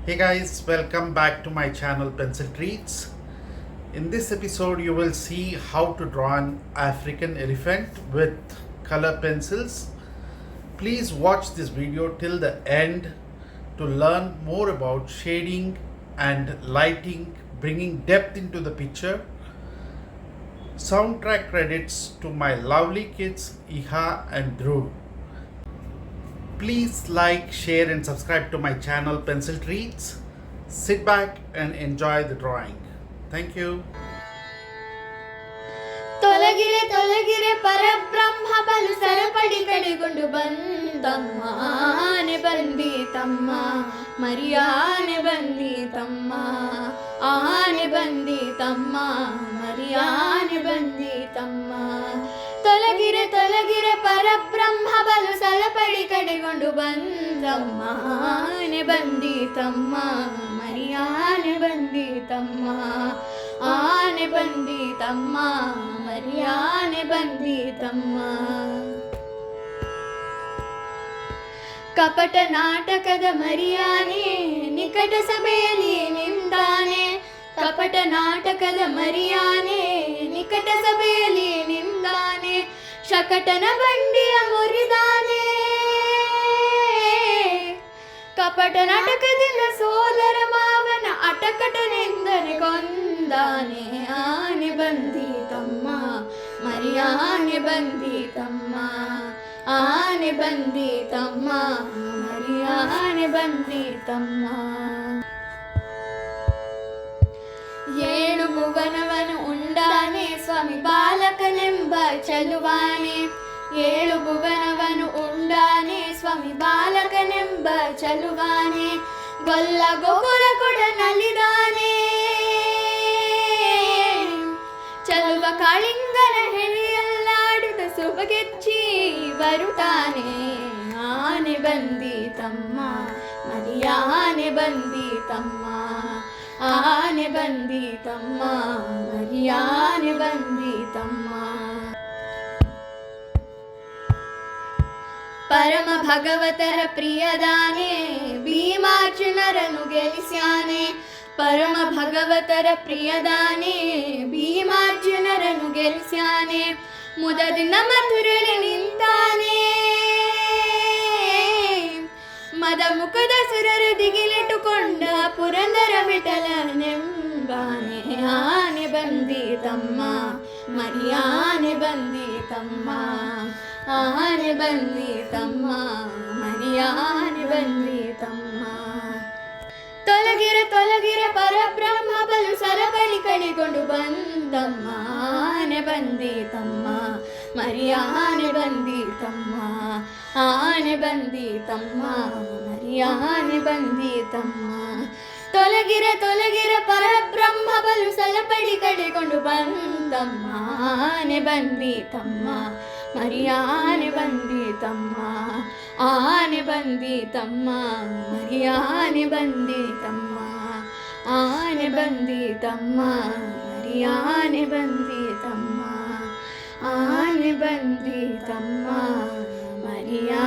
Hey guys, welcome back to my channel Pencil Treats. In this episode, you will see how to draw an African elephant with color pencils. Please watch this video till the end to learn more about shading and lighting, bringing depth into the picture. Soundtrack credits to my lovely kids Iha and Dhruv. Please like, share and subscribe to my channel Pencil Treats. Sit back and enjoy the drawing. Thank you. ತೊಲಗಿರೆ ತೊಲಗಿರೆ ಪರಬ್ರಹ್ಮ ಬಲು ಸರಪಡಿ ಕಡೆಗೊಂಡು ಬಂದಮ್ಮಾನೆ ಬಂದೀತಮ್ಮ ಮರಿಯಾನೆ ಬಂದೀತಮ್ಮ ಆನೆ ಬಂದೀತಮ್ಮ ಮರಿಯಾನೆ ಬಂದೀತಮ್ಮ ತೊಲಗಿರೆ ತೊಲಗಿರೆ ಪರಬ್ರಹ್ಮ ಬಲು ಸರಪಡಿ ಕಡೆಗೊಂಡು ಬಂದಮ್ಮಾನೆ ಬಂದೀತಮ್ಮ ಮರಿಯಾನೆ ಬಂದೀತಮ್ಮ ಆನೆ ಬಂದೀತಮ್ಮ ಮರಿಯಾನೆ ಬಂದೀತಮ್ಮ. ಕಪಟ ನಾಟಕದ ಮರಿಯಾನೆ ನಿಕಟ ಸಭೆಯಲ್ಲಿ ನಿಂದಾನೆ ಕಪಟ ನಾಟಕದ ಮರಿಯಾನೆ ನಿಕಟ ಸಭೆಯಲ್ಲಿ ನಿಂದಾನೆ ಶಕಟನ ಬಂಡಿಯ ಮುರಿದಾನೆ ಕಪಟ ನಾಟಕದಿಂದ ಸೋದರ ಮಾವನ ಅಟಕಟನೆಂದರೆ ಕೊಂದಾನೆ ಆನೆ ಬಂದೀತಮ್ಮ ಮರಿಯಾನೆ ಬಂದೀತಮ್ಮ ಆನೆ ಬಂದೀತಮ್ಮ ಮರಿಯಾನೆ ಬಂದೀತಮ್ಮ. ಏಳು ಭುವನವನು ಉಂಡಾನೆ ಸ್ವಾಮಿ ಬಾಲಕನೆಂಬ ಚಲುವಾನೆ ಏಳು ಭುವನವನು ಉಂಡಾನೆ ಸ್ವಾಮಿ ಬಾಲಕನೆಂಬ ಚಲುವಾನೆ ಗೊಲ್ಲ ಗೋಕುಲ ಕೊಡ ನಲಿದಾನೆ ಚಲುವ ಕಾಳಿಂಗನ ಹೆಣೆಯಲ್ಲಾಡಿದ ಸುಬಗೆಚ್ಚಿ ಬರುತ್ತಾನೆ ಆನೆ ಬಂದೀತಮ್ಮ ಮರಿಯಾನೆ ಬಂದೀತಮ್ಮ ಆನೆ ಬಂದೀತಮ್ಮ ಮರಿಯಾನೆ ಬಂದೀತಮ್ಮ. ಪರಮ ಭಗವತರ ಪ್ರಿಯದಾನೆ ಭೀಮಾರ್ಜುನರನು ಗೆಲಿಸ್ಯಾನೆ ಪರಮ ಭಗವತರ ಪ್ರಿಯದಾನೆ ಭೀಮಾರ್ಜುನರನು ಗೆಲಿಸ್ಯಾನೆ ಮುದದಿಂದ ಮಧುರಲಿ ನಿಂತಾನೆ ಮದ ಮುಖದ ಸುರರು ದಿಗಿಲಿಟ್ಟುಕೊಂಡ ಪುರಂದರ ವಿಠಲನೆಂಬಾನೆ ಆನೆ ಬಂದೀತಮ್ಮ ಮರಿಯಾನೆ ಬಂದೀತಮ್ಮ ಆನೆ ಬಂದೀತಮ್ಮ ಮರಿಯಾನೆ ಬಂದೀತಮ್ಮ. ತೊಲಗಿರ ತೊಲಗಿರ ಪರಬ್ರಹ್ಮ ಬಲು ಸರಪಳಿ ಕಡಿಕೊಂಡು ಬಂದಮ್ಮ ಆನೆ ಬಂದೀತಮ್ಮ ಮರಿಯಾನೆ ಬಂದೀತಮ್ಮ ಆನೆ ಬಂದೀತಮ್ಮ ಮರಿಯಾನೆ ಬಂದೀತಮ್ಮ. ತೊಲಗಿರ ತೊಲಗಿರ ಪರಬ್ರಹ್ಮ ಬಲು ಸರಪಳಿ ಕಡಿಕೊಂಡು ಬಂದಮ್ಮ ಆನೆ ಬಂದೀತಮ್ಮ ಮರಿಯಾನೆ ಬಂದೀತಮ್ಮ ಆನೆ ಬಂದೀತಮ್ಮ ಮರಿಯಾನೆ ಬಂದೀತಮ್ಮ ಆನೆ ಬಂದೀತಮ್ಮ ಮರಿಯಾನೆ ಬಂದೀತಮ್ಮ ಆನೆ ಬಂದೀತಮ್ಮ ಮರಿಯಾ